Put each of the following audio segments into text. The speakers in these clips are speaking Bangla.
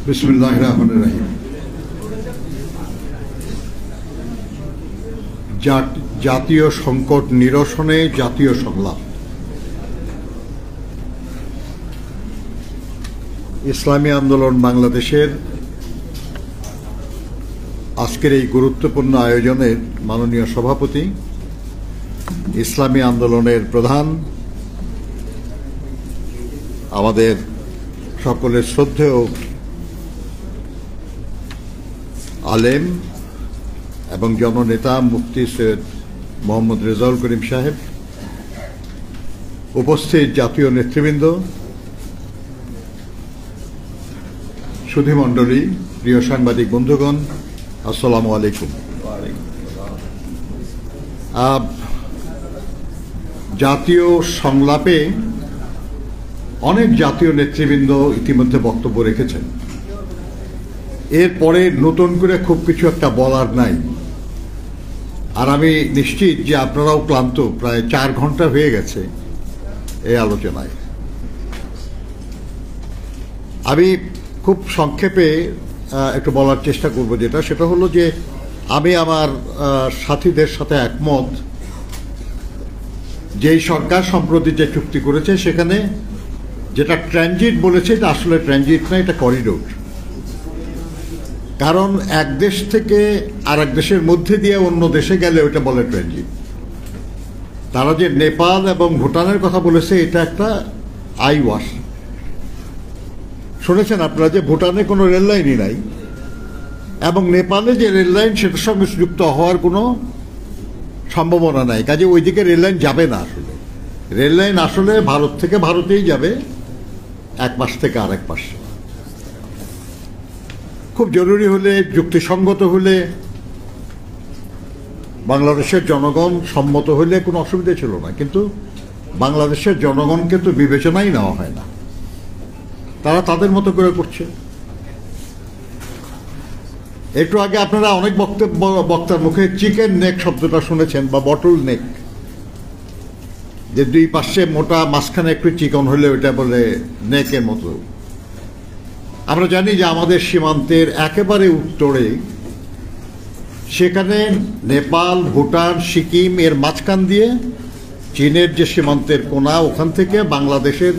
বিসমিল্লাহির রহমানির রহিম। জাতীয় সংকট নিরসনে জাতীয় সংলাপ। ইসলামী আন্দোলন বাংলাদেশের আজকের এই গুরুত্বপূর্ণ আয়োজনের মাননীয় সভাপতি, ইসলামী আন্দোলনের প্রধান, আমাদের সকলের শ্রদ্ধেয় আলেম এবং জননেতা মুফতি সৈয়দ মোহাম্মদ রেজাউল করিম সাহেব, উপস্থিত জাতীয় নেতৃবৃন্দ, সুধীমণ্ডলী, প্রিয় সাংবাদিক বন্ধুগণ, আসসালামু আলাইকুম। জাতীয় সংলাপে অনেক জাতীয় নেতৃবৃন্দ ইতিমধ্যে বক্তব্য রেখেছেন। এরপরে নতুন করে খুব কিছু একটা বলার নাই। আর আমি নিশ্চিত যে আপনারাও ক্লান্ত, প্রায় 4 ঘন্টা হয়ে গেছে এই আলোচনায়। আমি খুব সংক্ষেপে একটু বলার চেষ্টা করব, সেটা হলো যে আমি আমার সাথীদের সাথে একমত। যেই সরকার সম্প্রতি যে চুক্তি করেছে সেখানে যেটা ট্রানজিট বলেছে, এটা আসলে ট্রানজিট না, এটা করিডোর। কারণ এক দেশ থেকে আর এক দেশের মধ্যে দিয়ে অন্য দেশে গেলে ওটা বলে ট্রানজিট। তারা যে নেপাল এবং ভুটানের কথা বলেছে, এটা একটা আই ওয়াশ। শুনেছেন আপনারা যে ভুটানে কোনো রেল লাইনই নাই, এবং নেপালে যে রেল লাইন সেটার সঙ্গে যুক্ত হওয়ার কোনো সম্ভাবনা নাই। কাজে ওইদিকে রেল লাইন যাবে না। আসলে রেল লাইন আসলে ভারত থেকে ভারতেই যাবে, এক পাশ থেকে আরেক পাশে। খুব জরুরি হলে, যুক্তিসঙ্গত হলে, বাংলাদেশের জনগণ সম্মত হলে কোনো অসুবিধা ছিল না। কিন্তু বাংলাদেশের জনগণকে তো বিবেচনাই নেওয়া হয় না, তারা তাদের মতো করে করছে। একটু আগে আপনারা অনেক বক্তার মুখে চিকেন নেক শব্দটা শুনেছেন, বা বটল নেক, যে দুই পাশে মোটা, মাঝখানে একটু চিকন হলে ওইটা বলে নেকের মতো। আমরা জানি যে আমাদের সীমান্তের একেবারে উত্তরে, সেখানে নেপাল, ভুটান, সিকিম, এর মাঝখান দিয়ে চীনের যে সীমান্তের কোনা, ওখান থেকে বাংলাদেশের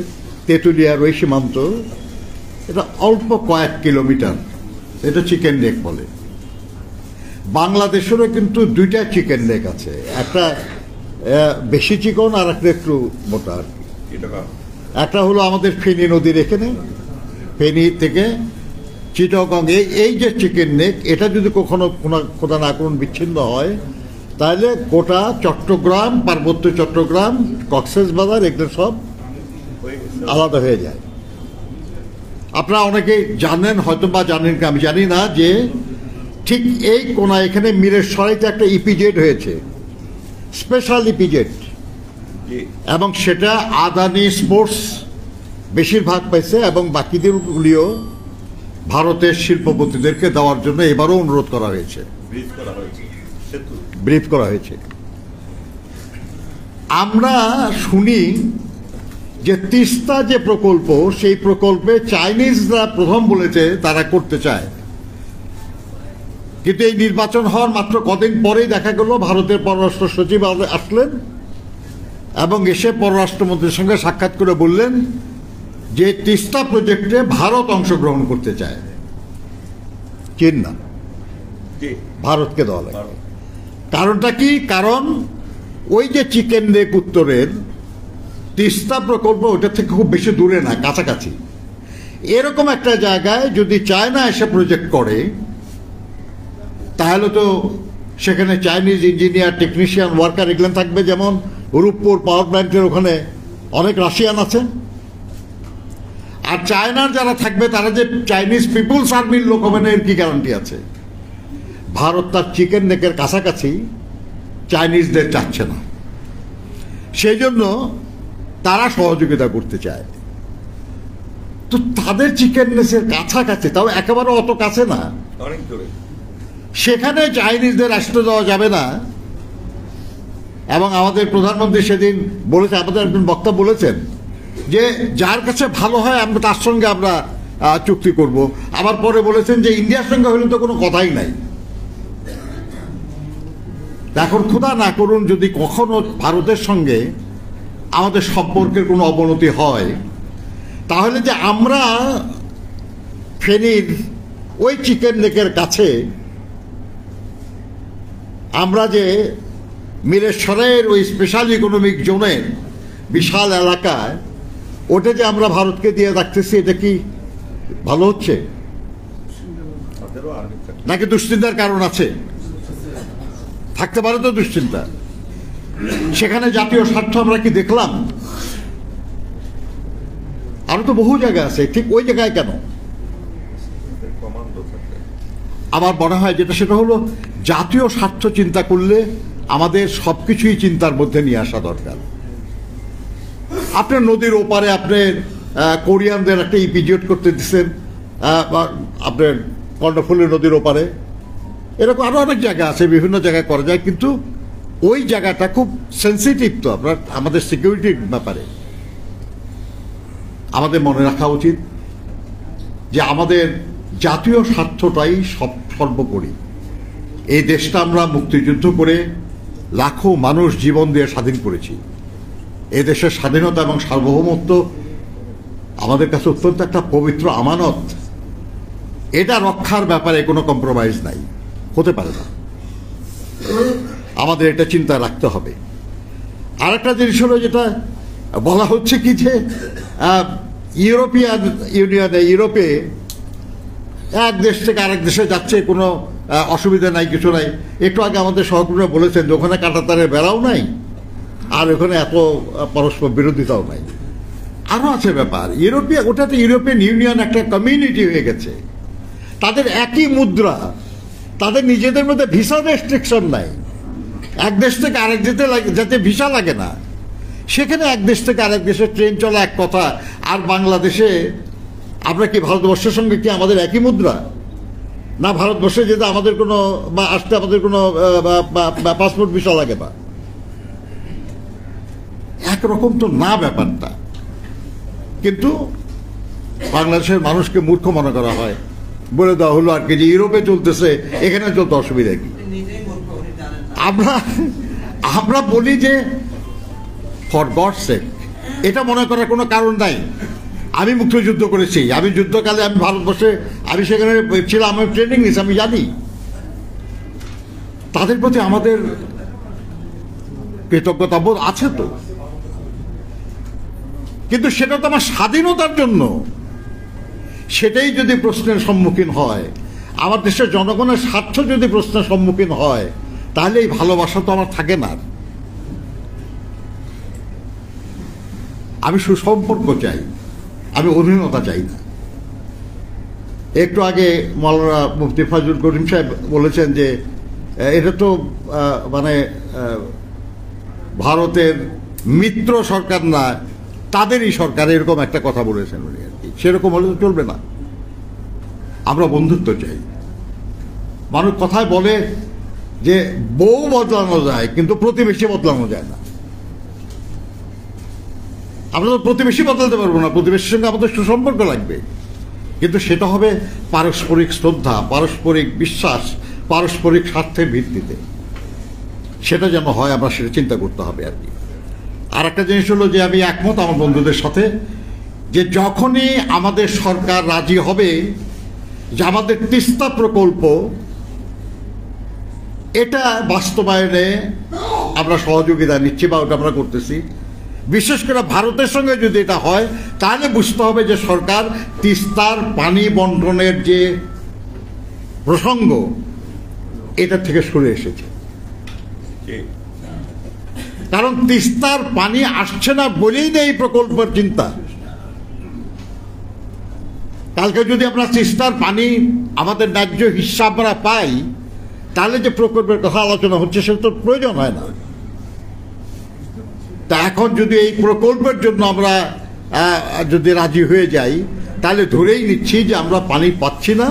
তেঁতুলিয়ার ওই সীমান্ত, এটা অল্প কয়েক কিলোমিটার। এটা চিকেন নেক বলে। বাংলাদেশেরও কিন্তু 2টা চিকেন নেক আছে, একটা বেশি চিকন আর একটা একটু মোটা আর কি। একটা হলো আমাদের ফেনী নদীর এখানে, ফেনী থেকে চিটাগং, এই যে চিকেন নেক, এটা যদি কখনো খোদা না করুন বিচ্ছিন্ন হয়, তাহলে গোটা চট্টগ্রাম, পার্বত্য চট্টগ্রাম, কক্সবাজার, এগুলো সব আলাদা হয়ে যায়। আপনারা অনেকেই জানেন, হয়তো বা জানেন, আমি জানি না, যে ঠিক এই কোনা এখানে মিরের সরাইতে একটা ইপিজেড হয়েছে, স্পেশাল ইপিজেড, এবং সেটা আদানি স্পোর্টস বেশিরভাগ পাইছে, এবং বাকিদেরগুলিও ভারতের শিল্পপতিদেরকে দেওয়ার জন্য এবারও অনুরোধ করা হয়েছে, ব্রিফ করা হয়েছে। আমরা শুনি যে তিস্তা যে প্রকল্প, সেই প্রকল্পে চাইনিজরা প্রথম বলেছে তারা করতে চায়। কিন্তু এই নির্বাচন হওয়ার মাত্র কদিন পরেই দেখা গেল ভারতের পররাষ্ট্র সচিব আসলেন এবং এসে পররাষ্ট্রমন্ত্রীর সঙ্গে সাক্ষাৎ করে বললেন যে তিস্তা প্রজেক্টে ভারত অংশগ্রহণ করতে চায়, চীন না, ভারতকে দেওয়া লাগে। কারণটা কি? কারণ ওই যে চিকেন নেক উত্তরের তিস্তা প্রকল্প, ওটা থেকে খুব বেশি দূরে না, কাছাকাছি। এরকম একটা জায়গায় যদি চায়না এসে প্রজেক্ট করে, তাহলে তো সেখানে চাইনিজ ইঞ্জিনিয়ার, টেকনিশিয়ান, ওয়ার্কার এগুলো থাকবে। যেমন রূপপুর পাওয়ার প্ল্যান্টের ওখানে অনেক রাশিয়ান আছে। আর চায়নার যারা থাকবে তারা যে চাইনিজ পিপুলস আর্মির লোক হবে না, এর কি গ্যারান্টি আছে? ভারত তার চিকেন নেকের কাছাকাছি চাইনিজদের চাচ্ছে না, সেই জন্য তারা সহযোগিতা করতে চায়। তো তাদের চিকেন নেকের কাছাকাছি, তাও একেবারে অত কাছে না, অনেক দূরে, সেখানে চাইনিজদের আসতে দেওয়া যাবে না। এবং আমাদের প্রধানমন্ত্রী সেদিন বলেছে, আমাদের একজন বক্তা বলেছেন যে যার কাছে ভালো হয় আমরা তার সঙ্গে আমরা চুক্তি করব, আবার পরে বলেছেন যে ইন্ডিয়ার সঙ্গে হলে তো কোনো কথাই নাই। এখন খোদা না করুন যদি কখনো ভারতের সঙ্গে আমাদের সম্পর্কের কোনো অবনতি হয়, তাহলে যে আমরা ফেনীর ওই চিকেন লেকের কাছে আমরা যে মিরেশ্বরের ওই স্পেশাল ইকোনমিক জোনের বিশাল এলাকায় ওটা যে আমরা ভারতকে দিয়ে রাখতেছি, এটা কি ভালো হচ্ছে নাকি দুশ্চিন্তার কারণ আছে? থাকতে পারে তো দুশ্চিন্তা। সেখানে জাতীয় স্বার্থ আমরা কি দেখলাম? আরো তো বহু জায়গা আছে, ঠিক ওই জায়গায় কেন? আমার মনে হয় যেটা সেটা হলো জাতীয় স্বার্থ চিন্তা করলে আমাদের সবকিছুই চিন্তার মধ্যে নিয়ে আসা দরকার। আপনার নদীর ওপারে আপনার কোরিয়ানদের একটা ইপিজিট করতে দিচ্ছেন, আপনার কর্ণফুলী নদীর ওপারে, এরকম আরো অনেক জায়গা আছে, বিভিন্ন জায়গায় করা যায়, কিন্তু ওই জায়গাটা খুব সেন্সিটিভ তো আপনার আমাদের সিকিউরিটির ব্যাপারে। আমাদের মনে রাখা উচিত যে আমাদের জাতীয় স্বার্থটাই সর্বোপরি। এই দেশটা আমরা মুক্তিযুদ্ধ করে লাখো মানুষ জীবন দিয়ে স্বাধীন করেছি। এই দেশের স্বাধীনতা এবং সার্বভৌমত্ব আমাদের কাছে অত্যন্ত একটা পবিত্র আমানত। এটা রক্ষার ব্যাপারে কোনো কম্প্রোমাইজ নাই, হতে পারে না। আমাদের এটা চিন্তা রাখতে হবে। আর একটা জিনিস হলো যেটা বলা হচ্ছে কি যে ইউরোপিয়ান ইউনিয়নে, ইউরোপে এক দেশ থেকে আরেক দেশে যাচ্ছে, কোনো অসুবিধা নাই, কিছু নাই। একটু আগে আমাদের সহকর্মীরা বলেছেন যে ওখানে কাঁটাতারের বেড়াও নাই, আর ওখানে এত পরস্পর বিরোধিতাও নাই। আরও আছে ব্যাপার, ওটাতে ইউরোপিয়ান ইউনিয়ন একটা কমিউনিটি হয়ে গেছে, তাদের একই মুদ্রা, তাদের নিজেদের মধ্যে ভিসা রেস্ট্রিকশন নাই। এক দেশ থেকে আরেক যেতে ভিসা লাগে না। সেখানে এক দেশ থেকে আরেক দেশে ট্রেন চলা এক কথা, আর বাংলাদেশে আমরা কি ভারতবর্ষের সঙ্গে কি আমাদের একই মুদ্রা? না ভারতবর্ষে যেতে আমাদের কোনো বা আসতে আমাদের কোনো পাসপোর্ট ভিসা লাগে না। একরকম তো না ব্যাপারটা, কিন্তু বাংলাদেশের মানুষকে মূর্খ মনে করা হয়, বলে দেওয়া হলো আর কি যে ইউরোপে চলতেছে, এখানে চলতে অসুবিধা কি? আমরা বলি যে ফর গড সেক, এটা মনে করার কোনো কারণ নাই। আমি মুক্তিযুদ্ধ করেছি, আমি যুদ্ধকালে আমি ভারতবর্ষে আমি সেখানে ছিলাম, আমি ট্রেনিং নিয়েছি, আমি জানি তাদের প্রতি আমাদের কৃতজ্ঞতা বোধ আছে তো, কিন্তু সেটা তো আমার স্বাধীনতার জন্য। সেটাই যদি প্রশ্নের সম্মুখীন হয়, আমার দেশের জনগণের স্বার্থ যদি প্রশ্নের সম্মুখীন হয়, তাহলে এই ভালোবাসা তো আমার থাকে না। আমি সুসম্পর্ক চাই, আমি অধীনতা চাই না। একটু আগে মাওলানা মুফতি ফজলুল করিম সাহেব বলেছেন যে এটা তো মানে ভারতের মিত্র সরকার না, তাদেরই সরকার, এরকম একটা কথা বলেছেন উনি আর কি। সেরকম হলে তো চলবে না। আমরা বন্ধুত্ব চাই। মানুষ কথায় বলে যে বউ বদলানো যায়, কিন্তু প্রতিবেশী বদলানো যায় না। আমরা তো প্রতিবেশী বদলাতে পারবো না, প্রতিবেশীর সঙ্গে আমাদের সুসম্পর্ক লাগবে, কিন্তু সেটা হবে পারস্পরিক শ্রদ্ধা, পারস্পরিক বিশ্বাস, পারস্পরিক স্বার্থের ভিত্তিতে। সেটা যেন হয়, আমরা সেটা চিন্তা করতে হবে আর কি। আর একটা জিনিস হলো যে আমি একমত আমার বন্ধুদের সাথে, যে যখনই আমাদের সরকার রাজি হবে যে আমাদের তিস্তা প্রকল্প এটা বাস্তবায়নে আমরা সহযোগিতা নিচ্ছি বা ওটা আমরা করতেছি, বিশেষ করে ভারতের সঙ্গে যদি এটা হয়, তাহলে বুঝতে হবে যে সরকার তিস্তার পানি বন্টনের যে প্রসঙ্গ এটা থেকে সরে এসেছে। কারণ তিস্তার পানি আসছে না বলেই নেই প্রকল্পের চিন্তা। কালকে যদি আমরা তিস্তার পানি আমাদের ন্যায্য হিসাব আমরা পাই, তাহলে যে প্রকল্পের কথা আলোচনা হচ্ছে সেটা তো প্রয়োজন হয় না। তা এখন যদি এই প্রকল্পের জন্য আমরা যদি রাজি হয়ে যাই, তাহলে ধরেই নিচ্ছি যে আমরা পানি পাচ্ছি না।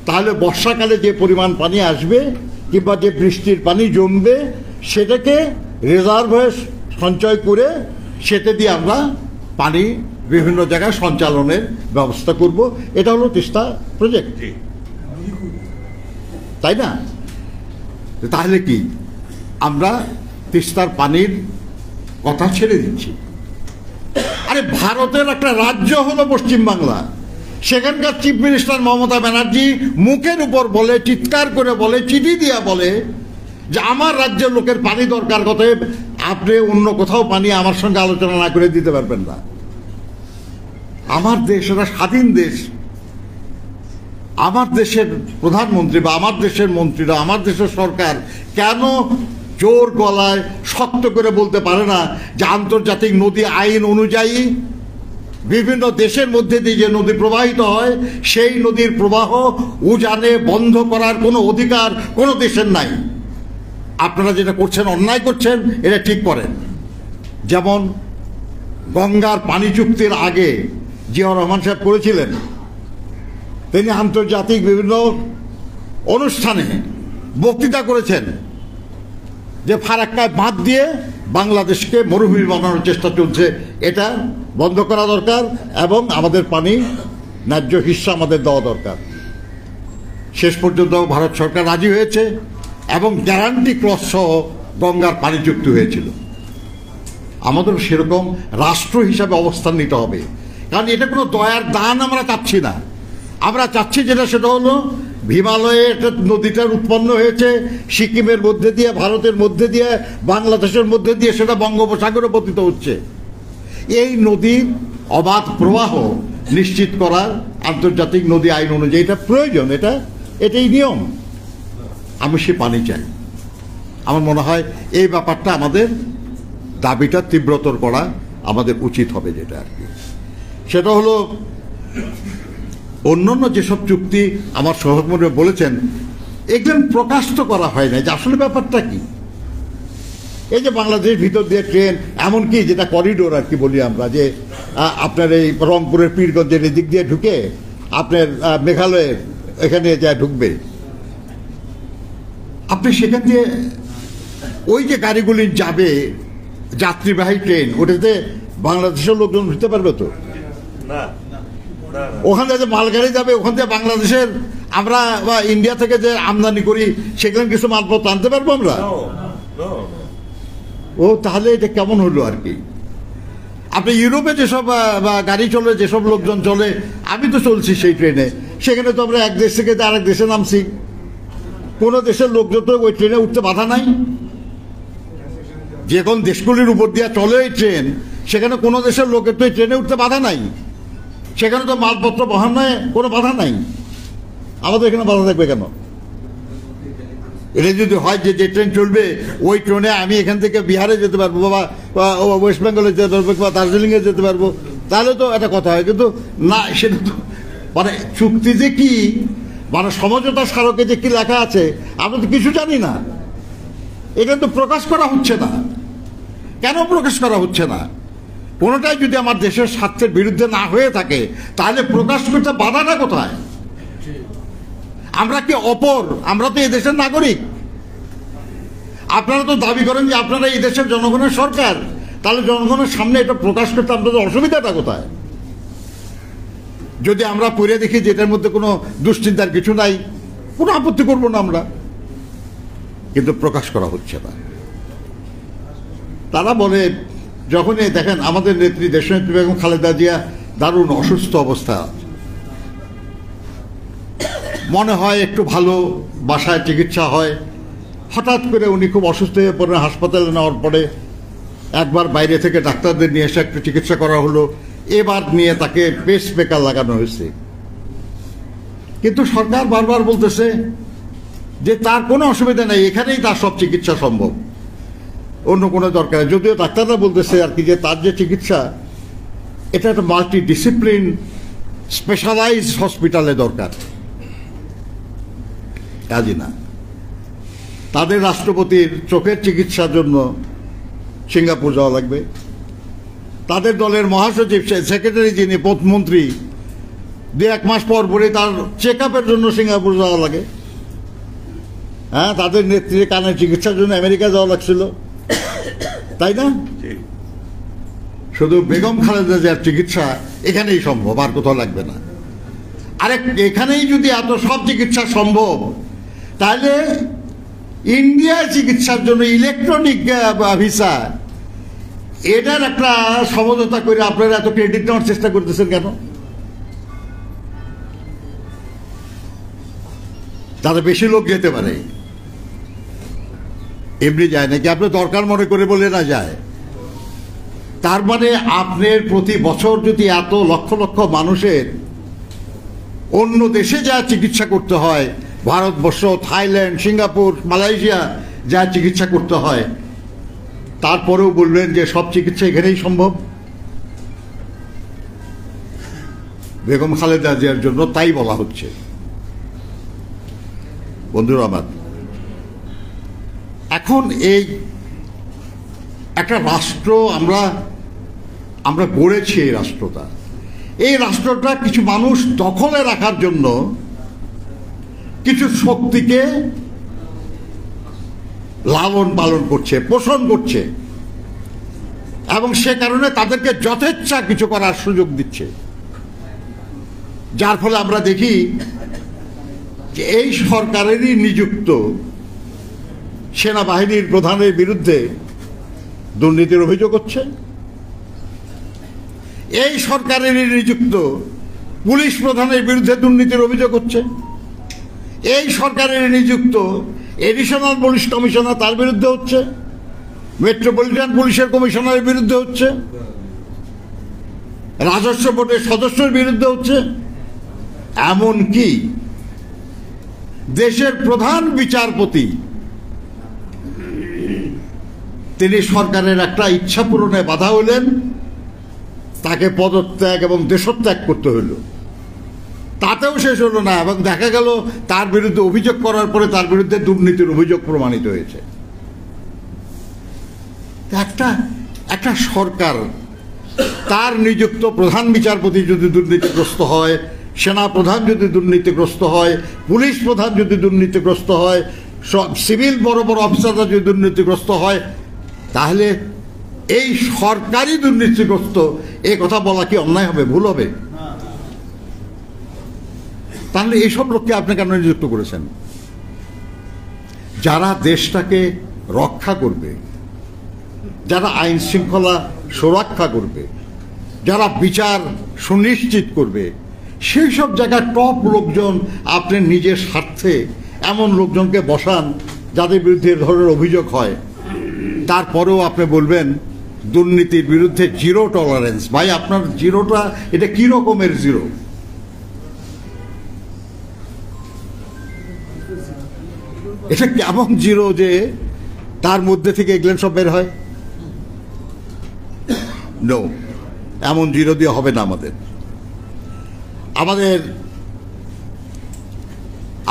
তাহলে বর্ষাকালে যে পরিমাণ পানি আসবে কিংবা যে বৃষ্টির পানি জমবে, সেটাকে রিজার্ভ হয়ে সঞ্চয় করে সেটা দিয়ে আমরা পানি বিভিন্ন জায়গায় সঞ্চালনের ব্যবস্থা করব। এটা হলো তিস্তা প্রজেক্ট, তাই না? তাহলে কি আমরা তিস্তার পানির কথা ছেড়ে দিচ্ছি? আরে ভারতের একটা রাজ্য হলো পশ্চিমবাংলা, সেখানকার চিফ মিনিস্টার মমতা ব্যানার্জি মুখের উপর বলে, চিৎকার করে বলে, চিঠি দিয়া বলে যে আমার রাজ্যের লোকের পানি দরকার, অতএব আপনি অন্য কোথাও পানি আমার সঙ্গে আলোচনা না করে দিতে পারবেন না। আমার দেশ এটা স্বাধীন দেশ, আমার দেশের প্রধানমন্ত্রী বা আমার দেশের মন্ত্রীরা, আমার দেশের সরকার কেন জোর গলায় শক্ত করে বলতে পারে না যে আন্তর্জাতিক নদী আইন অনুযায়ী বিভিন্ন দেশের মধ্যে দিয়ে যে নদী প্রবাহিত হয় সেই নদীর প্রবাহ উজানে বন্ধ করার কোনো অধিকার কোনো দেশের নাই। আপনারা যেটা করছেন অন্যায় করছেন, এটা ঠিক করেন। যেমন গঙ্গার পানি চুক্তির আগে জিয়াউর রহমান সাহেব করেছিলেন, তিনি আন্তর্জাতিক বিভিন্ন অনুষ্ঠানে বক্তৃতা করেছেন যে ফারাক্কায় বাঁধ দিয়ে বাংলাদেশকে মরুভূমি বানানোর চেষ্টা চলছে, এটা বন্ধ করা দরকার এবং আমাদের পানি ন্যায্য হিস্সা আমাদের দেওয়া দরকার। শেষ পর্যন্ত ভারত সরকার রাজি হয়েছে এবং গ্যারান্টি ক্লজ সহ গঙ্গার পানি চুক্তি হয়েছিল। আমাদের সেরকম রাষ্ট্র হিসাবে অবস্থান নিতে হবে, কারণ এটা কোনো দয়ার দান আমরা চাচ্ছি না। আমরা চাচ্ছি যেটা, সেটা হলো হিমালয়ে একটা নদীটার উৎপন্ন হয়েছে, সিকিমের মধ্যে দিয়ে, ভারতের মধ্যে দিয়ে, বাংলাদেশের মধ্যে দিয়ে সেটা বঙ্গোপসাগরে পতিত হচ্ছে। এই নদীর অবাধ প্রবাহ নিশ্চিত করার আন্তর্জাতিক নদী আইন অনুযায়ী এটা প্রয়োজন, এটাই নিয়ম। আমি সে পানি চাই। আমার মনে হয় এই ব্যাপারটা আমাদের দাবিটা তীব্রতর করা আমাদের উচিত হবে, যেটা আর কি সেটা হলো অন্যান্য যেসব চুক্তি আমার সহকর্মী বলেছেন এগুলো প্রকাশ তো করা হয় না যে আসলে ব্যাপারটা কি। এই যে বাংলাদেশের ভিতর দিয়ে ট্রেন, এমনকি যেটা করিডোর আর কি বলি আমরা, যে আপনার এই রংপুরের পীরগঞ্জের দিক দিয়ে ঢুকে আপনার মেঘালয়ের এখানে যা ঢুকবে, আপনি সেখান দিয়ে ওই যে গাড়িগুলি যাবে যাত্রীবাহী ট্রেন, ওটাতে বাংলাদেশের লোকজন উঠতে পারবে তো? ওখান থেকে যে মালগাড়ি যাবে, ওখান থেকে বাংলাদেশের আমরা বা ইন্ডিয়া থেকে যে আমদানি করি সেখানে কিছু মালপত্র আনতে পারবো আমরা? ও তাহলে এটা কেমন হলো আর কি। আপনি ইউরোপে যেসব গাড়ি চলে, যেসব লোকজন চলে, আমি তো চলছি সেই ট্রেনে, সেখানে তো আমরা এক দেশ থেকে আরেক দেশে নামছি, কোনো দেশের লোকজন তো ওই ট্রেনে উঠতে বাধা নাই। যে কোন দেশগুলির উপর দিয়ে চলে এই ট্রেন, সেখানে কোনো দেশের লোকের তো এই ট্রেনে উঠতে বাধা নাই, সেখানে তো মালপত্র বহন নয়, কোনো বাধা নাই। আমাদের এখানে বাধা থাকবে কেন? এটা যদি হয় যে ট্রেন চলবে ওই ট্রেনে আমি এখান থেকে বিহারে যেতে পারবো বা ওয়েস্ট বেঙ্গলে যেতে পারবো বা দার্জিলিংয়ে যেতে পারবো, তাহলে তো একটা কথা হয়। কিন্তু না, সেটা তো মানে চুক্তি যে কি, মানে সমঝোতা স্মারকে যে কি লেখা আছে আমরা তো কিছু জানি না। এটা তো প্রকাশ করা হচ্ছে না। কেন প্রকাশ করা হচ্ছে না? কোনোটাই যদি আমার দেশের স্বার্থের বিরুদ্ধে না হয়ে থাকে তাহলে প্রকাশ করতে বাধাটা কোথায়? আমরা কি অপর? আমরা তো এই দেশের নাগরিক। আপনারা তো দাবি করেন যে আপনারা এই দেশের জনগণের সরকার, তাহলে জনগণের সামনে এটা প্রকাশ করতে আপনাদের অসুবিধাটা কোথায়? যদি আমরা পড়ে দেখি যে এটার মধ্যে কোনো দুশ্চিন্তার কিছু নাই, কোনো আপত্তি করবো না আমরা, কিন্তু প্রকাশ করা হচ্ছে না। তারা বলে, যখনই দেখেন আমাদের নেত্রী দেশনেত্রী বেগম খালেদা জিয়া দারুণ অসুস্থ অবস্থা, মনে হয় একটু ভালো বাসায় চিকিৎসা হয়, হঠাৎ করে উনি খুব অসুস্থ হয়ে পড়েন। হাসপাতালে নেওয়ার পরে একবার বাইরে থেকে ডাক্তারদের নিয়ে এসে একটু চিকিৎসা করা হলো, এবার নিয়ে তাকে পেস মেকার লাগানো হয়েছে। কিন্তু সরকার বারবার বলতেছে যে তার কোনো অসুবিধা নেই, এখানেই তার সব চিকিৎসা সম্ভব, অন্য কোনো দরকার নেই। যদিও ডাক্তাররা বলতেছে আর কি যে তার যে চিকিৎসা এটা একটা মাল্টি ডিসিপ্লিন স্পেশালাইজ হসপিটালে দরকার, কাজই না। তাদের রাষ্ট্রপতির চোখের চিকিৎসার জন্য সিঙ্গাপুর যাওয়া লাগবে, তাদের দলের মহাসচিব সেক্রেটারি যিনি প্রধানমন্ত্রী 2-1 মাস পর পরে তার চেক আপের জন্য সিঙ্গাপুর যাওয়া লাগে। হ্যাঁ, তাদের নেত্রীর কানের চিকিৎসার জন্য আমেরিকা যাওয়া লাগছিল, তাই না? শুধু বেগম খালেদা জিয়ার চিকিৎসা এখানেই সম্ভব, আর কোথাও লাগবে না। আরে এখানেই যদি এত সব চিকিৎসা সম্ভব, তাহলে ইন্ডিয়ায় চিকিৎসার জন্য ইলেকট্রনিক ভিসা, এটার একটা সমঝোতা করে আপনারা এত ক্রেডিট নেওয়ার চেষ্টা করতেছেন কেন? তাতে বেশি লোক যেতে পারে, এমনি যায় নাকি আপনি দরকার মনে করে বলে না যায়? তার মানে আপনার প্রতি বছর যদি এত লক্ষ লক্ষ মানুষের অন্য দেশে যা চিকিৎসা করতে হয়, ভারতবর্ষ, থাইল্যান্ড, সিঙ্গাপুর, মালয়েশিয়া যা চিকিৎসা করতে হয়, তারপরেও বলবেন যে সব চিকিৎসা এখানেই সম্ভব। বেগম খালেদা জিয়ার জন্য তাই বলা হচ্ছে। বন্ধুরা আমার, এখন এই একটা রাষ্ট্র আমরা গড়েছি, এই রাষ্ট্রটা কিছু মানুষ দখলে রাখার জন্য কিছু শক্তিকে লালন পালন করছে, পোষণ করছে, এবং সে কারণে তাদেরকে যথেচ্ছা কিছু করার সুযোগ দিচ্ছে। যার ফলে আমরা দেখি যে এই সরকারেরই নিযুক্ত সেনাবাহিনীর প্রধানের বিরুদ্ধে দুর্নীতির অভিযোগ হচ্ছে, এই সরকারেরই নিযুক্ত পুলিশ প্রধানের বিরুদ্ধে দুর্নীতির অভিযোগ হচ্ছে, এই সরকারের নিযুক্ত এডিশনাল পুলিশ কমিশনার তার বিরুদ্ধে হচ্ছে, মেট্রোপলিটন পুলিশের কমিশনারের বিরুদ্ধে হচ্ছে, রাজস্ব বোর্ডের সদস্যের বিরুদ্ধে হচ্ছে, এমনকি দেশের প্রধান বিচারপতি তিনি সরকারের একটা ইচ্ছা পূরণে বাধা হলেন, তাকে পদত্যাগ এবং দেশত্যাগ করতে হইল। তাতেও শেষ হলো না, এবং দেখা গেল তার বিরুদ্ধে অভিযোগ করার পরে তার বিরুদ্ধে দুর্নীতির অভিযোগ প্রমাণিত হয়েছে। একটা সরকার তার নিযুক্ত প্রধান বিচারপতি যদি দুর্নীতিগ্রস্ত হয়, সেনা প্রধান যদি দুর্নীতিগ্রস্ত হয়, পুলিশ প্রধান যদি দুর্নীতিগ্রস্ত হয়, সিভিল বড় বড় অফিসাররা যদি দুর্নীতিগ্রস্ত হয়, তাহলে এই সরকারি দুর্নীতিগ্রস্ত এ কথা বলা কি অন্যায় হবে, ভুল হবে? তাহলে এইসব লোককে আপনি কেন নিযুক্ত করেছেন? যারা দেশটাকে রক্ষা করবে, যারা আইন শৃঙ্খলা সুরক্ষা করবে, যারা বিচার সুনিশ্চিত করবে, সেই সব জায়গায় টপ লোকজন আপনি নিজের স্বার্থে এমন লোকজনকে বসান যাদের বিরুদ্ধে এ ধরনের অভিযোগ হয়, তারপরেও আপনি বলবেন দুর্নীতির বিরুদ্ধে জিরো টলারেন্স। ভাই, আপনার জিরোটা এটা কি রকমের জিরো? এটা কেমন জিরো যে তার মধ্যে থেকে এগুলো সব বের হয়? নো, এমন জিরো দিয়ে হবে না। আমাদের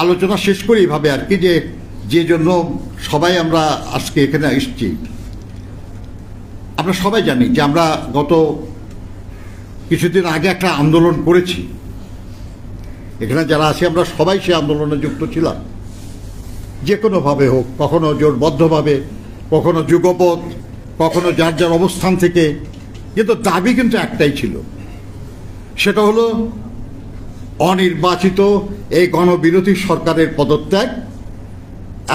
আলোচনা শেষ করি এইভাবে আর কি, যে জন্য সবাই আমরা আজকে এখানে এসেছি। আমরা সবাই জানি যে আমরা গত কিছুদিন আগে একটা আন্দোলন করেছি, এখানে যারা আছি আমরা সবাই সে আন্দোলনে যুক্ত ছিলাম, যে কোনোভাবে হোক, কখনো জোরবদ্ধভাবে, কখনো যুগপৎ, কখনো যার যার অবস্থান থেকে, কিন্তু দাবি কিন্তু একটাই ছিল, সেটা হলো অনির্বাচিত এই গণবিরোধী সরকারের পদত্যাগ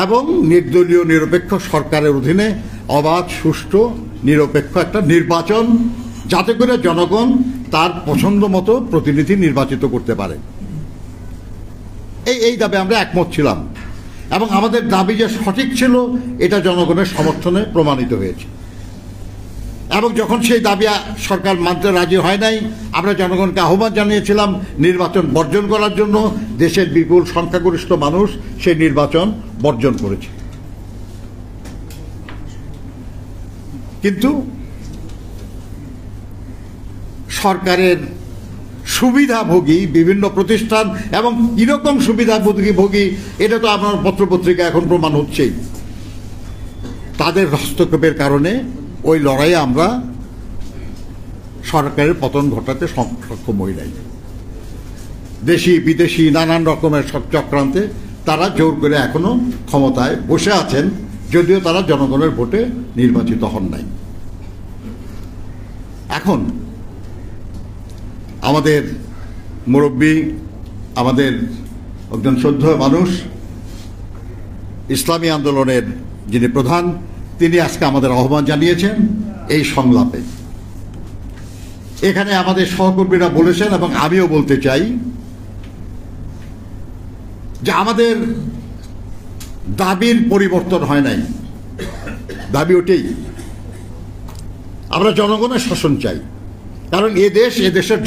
এবং নির্দলীয় নিরপেক্ষ সরকারের অধীনে অবাধ, সুষ্ঠু, নিরপেক্ষ একটা নির্বাচন, যাতে করে জনগণ তার পছন্দ মতো প্রতিনিধি নির্বাচিত করতে পারে। এই দাবি আমরা একমত ছিলাম, এবং আমাদের দাবি যে সঠিক ছিল এটা জনগণের সমর্থনে প্রমাণিত হয়েছে। এবং যখন সেই দাবি সরকার মানতে রাজি হয় নাই, আমরা জনগণকে আহ্বান জানিয়েছিলাম নির্বাচন বর্জন করার জন্য। দেশের বিপুল সংখ্যাগরিষ্ঠ মানুষ সেই নির্বাচন বর্জন করেছে। কিন্তু সরকারের সুবিধাভোগী বিভিন্ন প্রতিষ্ঠান, এবং কিরকম সুবিধাভোগী এটা তো আপনার পত্রপত্রিকা এখন প্রমাণ হচ্ছেই, তাদের হস্তক্ষেপের কারণে ওই লড়াইয়ে আমরা সরকারের পতন ঘটাতে সক্ষম হই নাই। দেশি বিদেশি নানান রকমের চক্রান্তে তারা জোর করে এখনো ক্ষমতায় বসে আছেন, যদিও তারা জনগণের ভোটে নির্বাচিত হন নাই। এখন এখন আমাদের মুরব্বী, আমাদের একজন শ্রদ্ধেয় মানুষ, ইসলামী আন্দোলনের যিনি প্রধান, তিনি আজকে আমাদের আহ্বান জানিয়েছেন এই সংলাপে। এখানে আমাদের সহকর্মীরা বলেছেন এবং আমিও বলতে চাই যে আমাদের দাবির পরিবর্তন হয় নাই, দাবি ওটাই, আমরা জনগণের শাসন চাই। কারণ এদেশের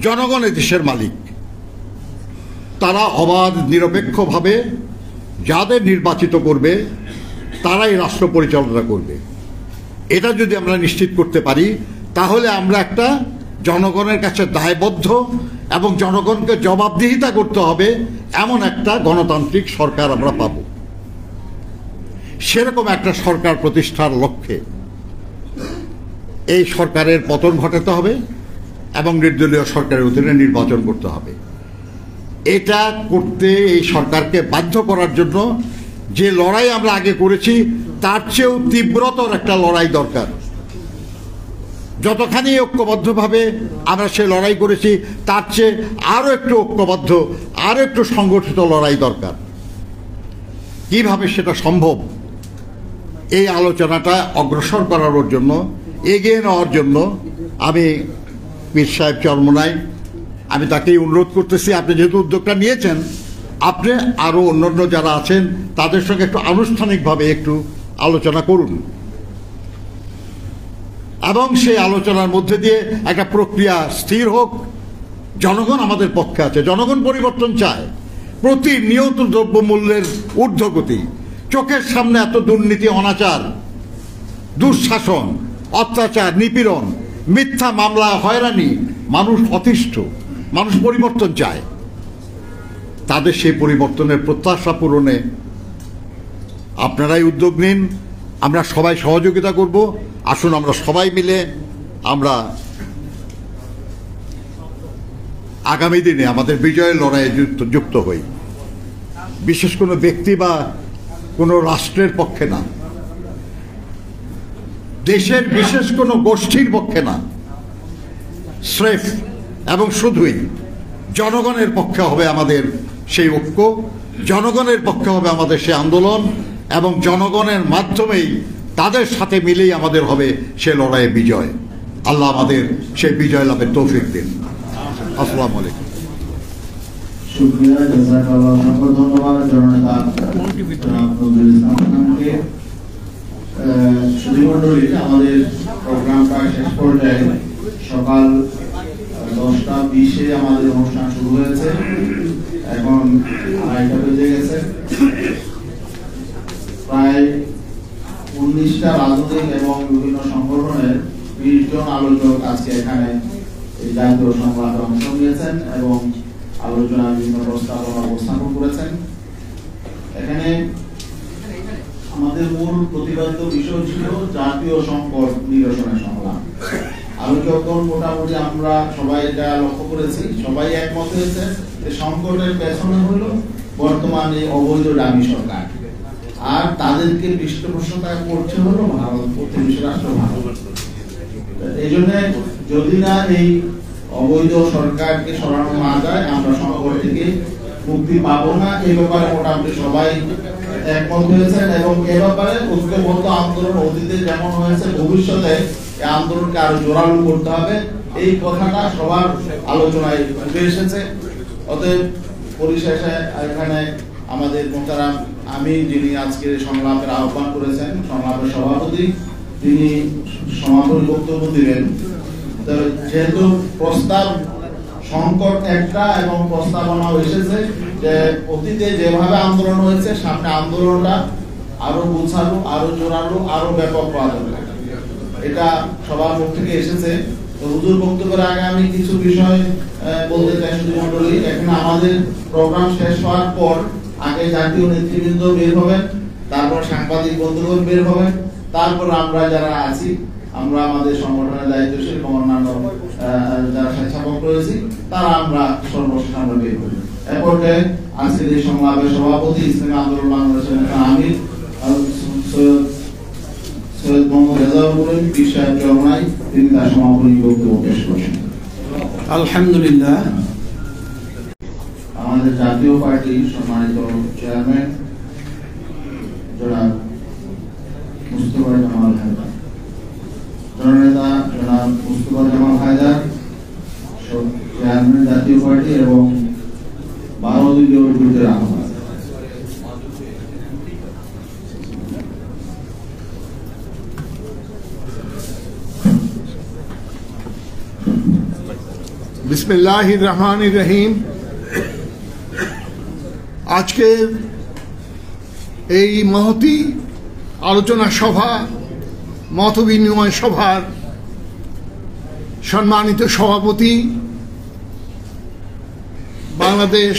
জনগণ এদেশের মালিক। তারা অবাধ নিরপেক্ষভাবে যাদের নির্বাচিত করবে তারাই রাষ্ট্র পরিচালনা করবে। এটা যদি আমরা নিশ্চিত করতে পারি তাহলে আমরা একটা জনগণের কাছে দায়বদ্ধ এবং জনগণকে জবাবদিহিতা করতে হবে এমন একটা গণতান্ত্রিক সরকার আমরা পাব। সেরকম একটা সরকার প্রতিষ্ঠার লক্ষ্যে এই সরকারের পতন ঘটাতে হবে এবং নির্দলীয় সরকারের অধীনে নির্বাচন করতে হবে। এটা করতে এই সরকারকে বাধ্য করার জন্য যে লড়াই আমরা আগে করেছি তার চেয়েও তীব্রতর একটা লড়াই দরকার। যতখানি ঐক্যবদ্ধভাবে আমরা সে লড়াই করেছি তার চেয়ে আরও একটু ঐক্যবদ্ধ, আরও একটু সংগঠিত লড়াই দরকার। কিভাবে সেটা সম্ভব, এই আলোচনাটা অগ্রসর করার জন্য, এগিয়ে নেওয়ার জন্য আমি পীর সাহেব চরমোনাই, আমি তাকেই অনুরোধ করতেছি, আপনি যেহেতু উদ্যোগটা নিয়েছেন, আপনি আরও অন্যান্য যারা আছেন তাদের সঙ্গে একটু আনুষ্ঠানিকভাবে একটু আলোচনা করুন এবং সেই আলোচনার মধ্যে দিয়ে একটা প্রক্রিয়া স্থির হোক। জনগণ আমাদের পক্ষে আছে, জনগণ পরিবর্তন চায়। প্রতিনিয়ত দ্রব্যমূল্যের ঊর্ধ্বগতি, চোখের সামনে এত দুর্নীতি, অনাচার, দুঃশাসন, অত্যাচার, নিপীড়ন, মিথ্যা মামলা, হয়রানি, মানুষ অতিষ্ঠ, মানুষ পরিবর্তন চায়। তাদের সেই পরিবর্তনের প্রত্যাশা পূরণে আপনারাই উদ্যোগ নিন, আমরা সবাই সহযোগিতা করব। আসুন আমরা সবাই মিলে আমরা আগামী দিনে আমাদের বিজয়ের লড়াইয়ে যুক্ত হই। বিশেষ কোনো ব্যক্তি বা কোনো রাষ্ট্রের পক্ষে না, দেশের বিশেষ কোনো গোষ্ঠীর পক্ষে না, স্রেফ এবং শুধুই জনগণের পক্ষে হবে আমাদের সেই ঐক্য, জনগণের পক্ষে হবে আমাদের সেই আন্দোলন এবং জনগণের মাধ্যমেই তাদের সাথে মিলেই আমাদের হবে সে লড়াইয়ে বিজয়। আল্লাহ আমাদের সেই বিজয় লাভের তৌফিক দিন। আসসালামু আলাইকুম। শুকরিয়া, জাযাকাল্লাহ, ধন্যবাদ জননেতা নজরুল ইসলাম খানকে। সুধীমণ্ডলী, আমাদের প্রোগ্রামটা শেষ পর্যায়ে সকাল 10:20 আমাদের অনুষ্ঠান শুরু হয়েছে, এখন 2:30 বেজে গেছে। প্রায় 19টা রাজনৈতিক এবং বিভিন্ন সংগঠনের 20 জন আলোচক আজকে এখানে এই জাতীয় সংলাপে অংশ নিয়েছেন এবং আলোচনার বিভিন্ন প্রস্তাবনা উপস্থাপন করেছেন। এখানে আমাদের মূল প্রতিপাদ্য বিষয় ছিল জাতীয় সংকট নিরসনের সংলাপ। আলোচকগণ মোটামুটি আমরা সবাই এটা লক্ষ্য করেছি, সবাই একমত হয়েছে যে সংকটের পেছনে হলো বর্তমানে অবৈধ ডামি সরকার, আর তাদেরকে পৃষ্ঠপোষকতা করছে হলো ভারত, প্রতিবেশী রাষ্ট্র ভারত। এই জন্য যদি না এই অবৈধ সরকারকে সরানো না যায় আমরা সংকট থেকে মুক্তি পাবো না। এই ব্যাপারে মোটামুটি সবাই একমত হয়েছেন এবং এ ব্যাপারে ঐক্যবদ্ধ আন্দোলন অতীতে যেমন হয়েছে ভবিষ্যতে এই আন্দোলনকে আরো জোরালো করতে হবে, এই কথাটা সবার আলোচনায় উঠে এসেছে। অতএব পরিশেষে এখানে আমাদের মোহতারাম আমি, যিনি আজকে সংলাপের আহ্বান করেছেন, সংলাপের সভাপতি, তিনি সমাপনী বক্তব্য দিবেন। যেহেতু প্রস্তাব সংকট একটা এবং প্রস্তাবনাও এসেছে যে অতীতে যেভাবে আন্দোলন হয়েছে সামনে আন্দোলনটা আরো গোছালো, আরো জোরালো, আরো ব্যাপক করা দরকার, এটা সবার মুখ থেকে এসেছে। তো হুজুর বক্তব্যের আগে আমি কিছু বিষয় বলতে চাই। সুধীমণ্ডলী, এখানে আমাদের প্রোগ্রাম শেষ হওয়ার পর আগে জাতীয় নেতৃবৃন্দ বের হবেন, তারপর সাংবাদিক বন্ধুগণ বের হবেন, তারপর আমরা যারা আছি, আমরা আমাদের সংগঠনের দায়িত্বশীল এবং অন্যান্য যারা স্বেচ্ছাসেবক রয়েছি তারা আমরা সর্বশেষ আমরা বের হই। এরপর আজকের এই সংলাপের সভাপতি ইসলামী আন্দোলন বাংলাদেশের আমির সৈয়দ মোহাম্মদ রেজাউল করিম পীর সাহেব চরমনাই, তিনি তার সমাপনী বক্তব্য পেশ করছেন। আলহামদুলিল্লাহ। আমাদের জাতীয় পার্টির সম্মানিত চেয়ারম্যান জনাব মুস্তফা জামাল হায়দার, জননেতা জনাব মুস্তফা জামাল হায়দার, চেয়ারম্যান জাতীয় পার্টি এবং 12 দলীয় জোটের আহ্বায়ক। বিসমিল্লাহির রহমানির রহিম। আজকের এই মহতী আলোচনা সভা, মত বিনিময় সভার সম্মানিত সভাপতি, বাংলাদেশ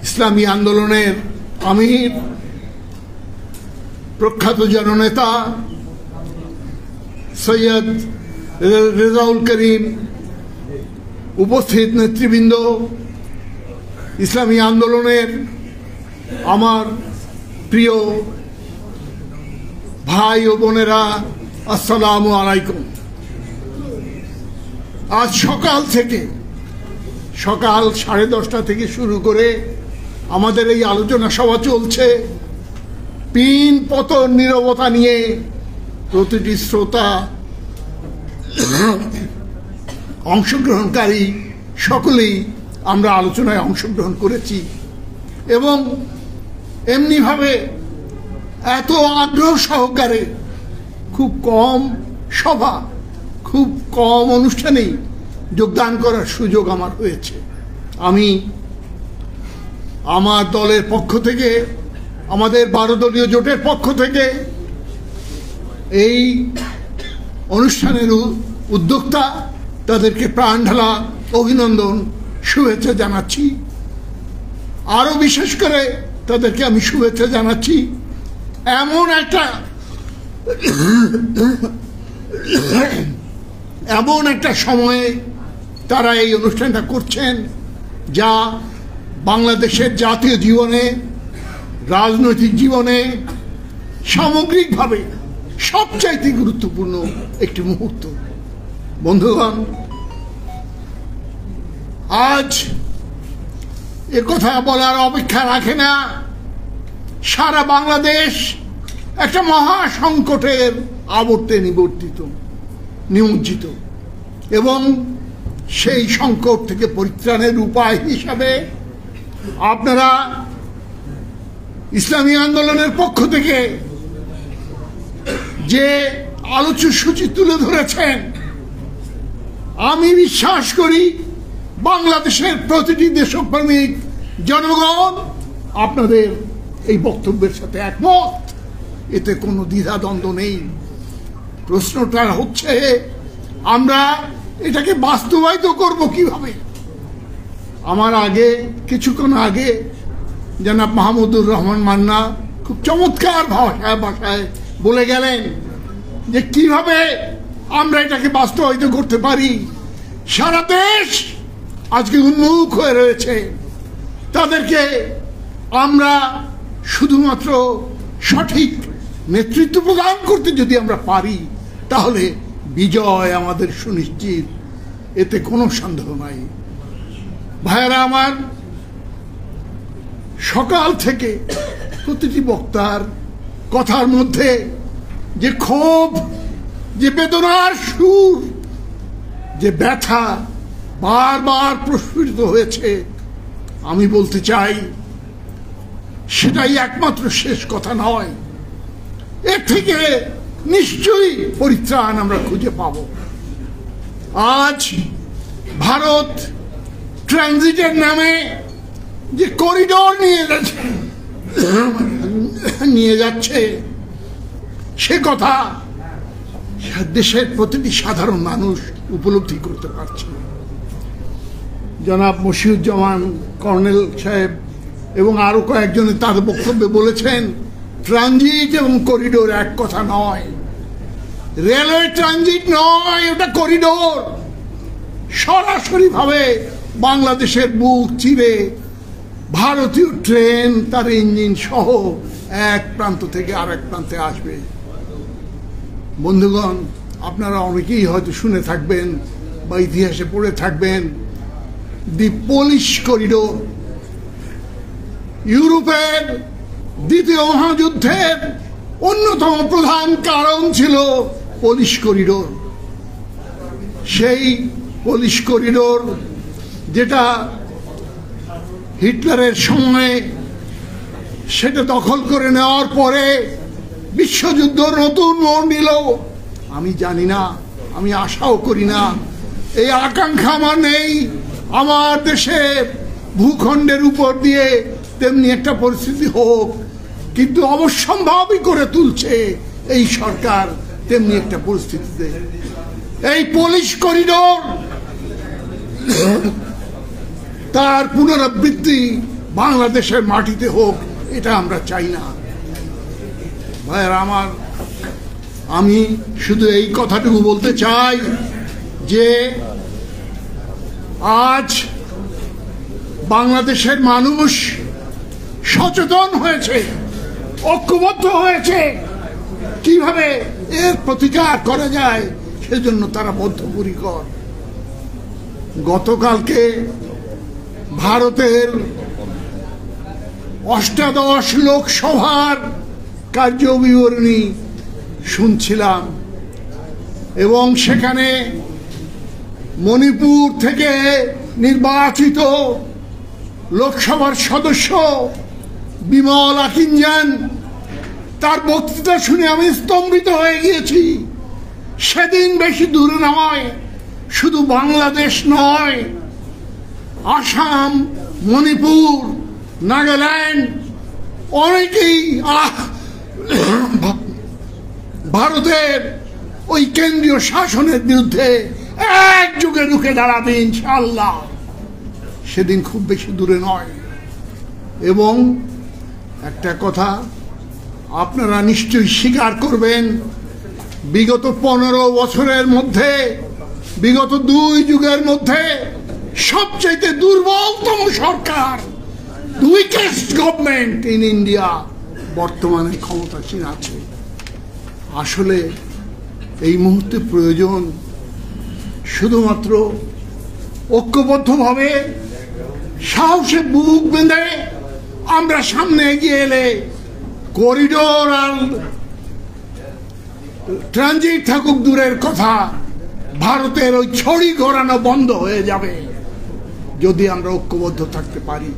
ইসলামী আন্দোলনের আমির, প্রখ্যাত জননেতা সৈয়দ রেজাউল করিম, উপস্থিত নেতৃবৃন্দ, ইসলামী আন্দোলনের আমার প্রিয় ভাই ও বোনেরা, আসসালামু আলাইকুম। আজ সকাল 10:30 থেকে শুরু করে আমাদের এই আলোচনা সভা চলছে। পিন পতন নীরবতা নিয়ে প্রতিটি শ্রোতা, অংশগ্রহণকারী সকলেই আমরা আলোচনায় অংশগ্রহণ করেছি এবং এমনিভাবে এত আগ্রহ সহকারে খুব কম সভা, খুব কম অনুষ্ঠানেই যোগদান করার সুযোগ আমার হয়েছে। আমি আমার দলের পক্ষ থেকে, আমাদের 12 দলীয় জোটের পক্ষ থেকে এই অনুষ্ঠানের উদ্যোক্তা তাদেরকে প্রাণ ঢালা অভিনন্দন, শুভেচ্ছা জানাচ্ছি। আরো বিশেষ করে তাদেরকে আমি শুভেচ্ছা জানাচ্ছি এমন একটা সময়ে তারা এই অনুষ্ঠানটা করছেন যা বাংলাদেশের জাতীয় জীবনে, রাজনৈতিক জীবনে সামগ্রিকভাবে সবচাইতে গুরুত্বপূর্ণ একটি মুহূর্ত। বন্ধুগণ, আজ একথা বলার অপেক্ষা রাখে না, সারা বাংলাদেশ একটা মহা সংকটের আবর্তে নিমজ্জিত এবং সেই সংকট থেকে পরিত্রাণের উপায় হিসাবে আপনারা ইসলামী আন্দোলনের পক্ষ থেকে যে আলোচ্যসূচি তুলে ধরেছেন, আমি বিশ্বাস করি বাংলাদেশের প্রতিটি দেশপ্রেমিক জনগণ আপনাদের এই বক্তব্যের সাথে একমত, এতে কোনো দ্বিধাদ্বন্দ্ব নেই। প্রশ্নটা হচ্ছে আমরা এটাকে বাস্তবায়িত করব কিভাবে। আমার আগে, কিছুক্ষণ আগে জনাব মাহমুদুর রহমান মান্না খুব চমৎকার ভাষায় বলে গেলেন যে কিভাবে আমরা এটাকে বাস্তবায়িত করতে পারি। সারা দেশ আজকে উন্মুখ হয়ে রয়েছে, তাদেরকে আমরা শুধুমাত্র সঠিক নেতৃত্ব প্রদান করতে যদি আমরা পারি তাহলে বিজয় আমাদের সুনিশ্চিত, এতে কোনো সন্দেহ নাই। ভাইয়েরা আমার, সকাল থেকে প্রতিটি বক্তার কথার মধ্যে যে ক্ষোভ, যে বেদনার সুর, যে ব্যথা বারবার প্রস্ফুটিত হয়েছে, আমি বলতে চাই সেটাই একমাত্র শেষ কথা নয়। এর থেকে নিশ্চয়ই পরিত্রাণ আমরা খুঁজে পাব। আজ ভারত ট্রানজিটের নামে যে করিডোর নিয়ে যাচ্ছে সে কথা দেশের প্রতিটি সাধারণ মানুষ উপলব্ধি করতে পারছে। জনাব মশিউজ্জামান কর্নেল সাহেব এবং আরো কয়েকজনে তার বক্তব্যে বলেছেন ট্রানজিট এবং করিডোর এক কথা নয়, রেলওয়ে ট্রানজিট নয়, ওটা করিডোর। সরাসরি ভাবে বাংলাদেশের বুক চিরে ভারতীয় ট্রেন তার ইঞ্জিন সহ এক প্রান্ত থেকে আরেক প্রান্তে আসবে। বন্ধুগণ, আপনারা অনেকেই হয়তো শুনে থাকবেন বা ইতিহাসে পড়ে থাকবেন, দি পোলিশ করিডোর। ইউরোপের দ্বিতীয় মহাযুদ্ধের অন্যতম প্রধান কারণ ছিল পোলিশ করিডোর। সেই পোলিশ করিডোর যেটা হিটলারের সময়ে সেটা দখল করে নেওয়ার পরে বিশ্বযুদ্ধ নতুন মোড় নিল। আমি জানি না, আমি আশাও করি না, এই আকাঙ্ক্ষা আমার নেই আমার দেশের ভূখণ্ডের উপর দিয়ে তেমনি একটা পরিস্থিতি হোক, কিন্তু অবশ্যম্ভাবী করে তুলছে এই সরকার তেমনি একটা পরিস্থিতিতে। এই পোলিশ করিডোর তার পুনরাবৃত্তি বাংলাদেশের মাটিতে হোক, এটা আমরা চাই না। ভাইয়েরা আমার, আমি শুধু এই কথাটুকু বলতে চাই যে আজ বাংলাদেশের মানুষ সচেতন হয়েছে, ঐক্যবদ্ধ হয়েছে, কিভাবে এর প্রতিকার করা যায় সেজন্য তারা বদ্ধপরিকর। গতকালকে ভারতের ৮ লোকসভার কার্যবিবরণী শুনছিলাম এবং সেখানে মণিপুর থেকে নির্বাচিত লোকসভার সদস্য বিমল আকিঞ্জান, তার বক্তৃতা শুনে আমি স্তম্ভিত হয়ে গিয়েছি। সেদিন বেশি দূরে নয়, শুধু বাংলাদেশ নয়, আসাম, মণিপুর, নাগাল্যান্ড অনেকেই ভারতের ওই কেন্দ্রীয় শাসনের বিরুদ্ধে একযোগে রুখে দাঁড়াবে ইনশাআল্লাহ। সেদিন খুব বেশি দূরে নয়। এবং একটা কথা আপনারা নিশ্চয়ই স্বীকার করবেন, বিগত 15 বছরের মধ্যে, বিগত 2 যুগের মধ্যে সবচাইতে দুর্বলতম সরকার, উইকেস্ট গভর্নমেন্ট ইন ইন্ডিয়া বর্তমানে ক্ষমতাসীন আছে। আসলে এই মুহূর্তে প্রয়োজন শুধুমাত্র ঐক্যবদ্ধভাবে সাহসে বুক বেঁধে আমরা সামনে এগিয়ে এলে করিডোর আর ট্রানজিট থাকুক দূরের কথা, ভারতের ওই ছড়ি ঘোরানো বন্ধ হয়ে যাবে যদি আমরা ঐক্যবদ্ধ থাকতে পারি।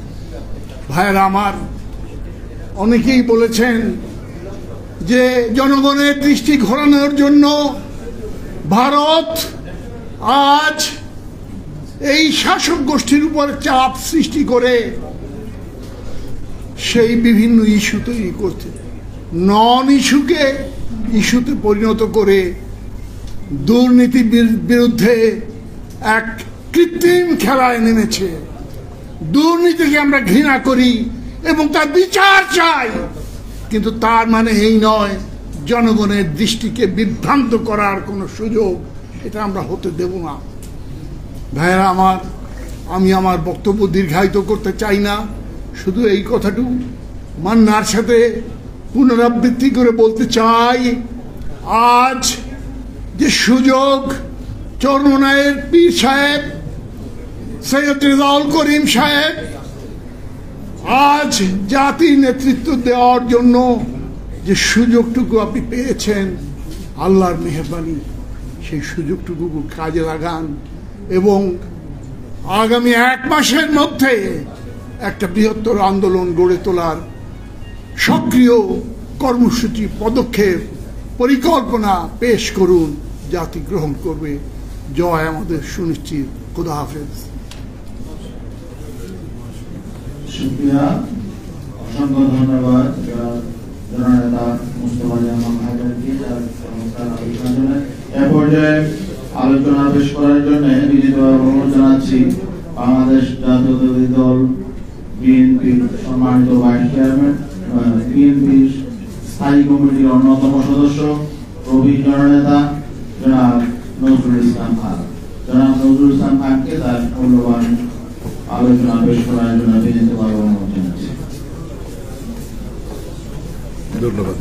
ভাইয়েরা আমার, অনেকেই বলেছেন যে জনগণের দৃষ্টি ঘোরানোর জন্য ভারত আজ এই শাসক গোষ্ঠীর উপর চাপ সৃষ্টি করে সেই বিভিন্ন ইস্যু তৈরি করছে, নন ইস্যুকে ইস্যুতে পরিণত করে দুর্নীতির বিরুদ্ধে এক কৃত্রিম খেলায় নেমেছে। দুর্নীতিকে আমরা ঘৃণা করি এবং তার বিচার চাই, কিন্তু তার মানে এই নয় জনগণের দৃষ্টিকে বিভ্রান্ত করার কোনো সুযোগ এটা আমরা হতে দেব না। ভাইয়েরা আমার, আমি আমার বক্তব্য দীর্ঘায়িত করতে চাই না, শুধু এই কথাটুকু মান্নার সাথে পুনরাবৃত্তি করে বলতে চাই, আজ যে সুযোগ চরমনায়ের পীর সাহেব সৈয়দ রেজাউল করিম সাহেব আজ জাতির নেতৃত্ব দেওয়ার জন্য যে সুযোগটুকু আপনি পেয়েছেন, আল্লাহর মেহেরবানি, সেই সুযোগটুকু কাজে লাগান এবং আগামী 1 মাসের মধ্যে একটা বৃহত্তর আন্দোলন গড়ে তোলার সক্রিয় কর্মসূচি, পদক্ষেপ, পরিকল্পনা পেশ করুন, জাতি গ্রহণ করবে। জয় আমাদের সুনিশ্চিত। খোদা হাফেজ। শুকরিয়া, অসংখ্য ধন্যবাদ জননেতা মুস্তফা জামান হায়দারকে তার চমৎকার আলোচনা। এ পর্যায়ে আলোচনা পেশ করার জন্য বিনীতভাবে অনুরোধ জানাচ্ছি বাংলাদেশ জাতীয়তাবাদী দল বিএনপির সম্মানিত ভাইস চেয়ারম্যান, বিএনপির স্থায়ী কমিটির অন্যতম সদস্য, প্রবীণ জননেতা জনাব নজরুল ইসলাম খান। জনাব নজরুল ইসলাম খানকে তার মূল্যবান আলোচনা পেশ করার জন্য বিনীতভাবে অনুরোধ জানাচ্ছি। ধন্যবাদ।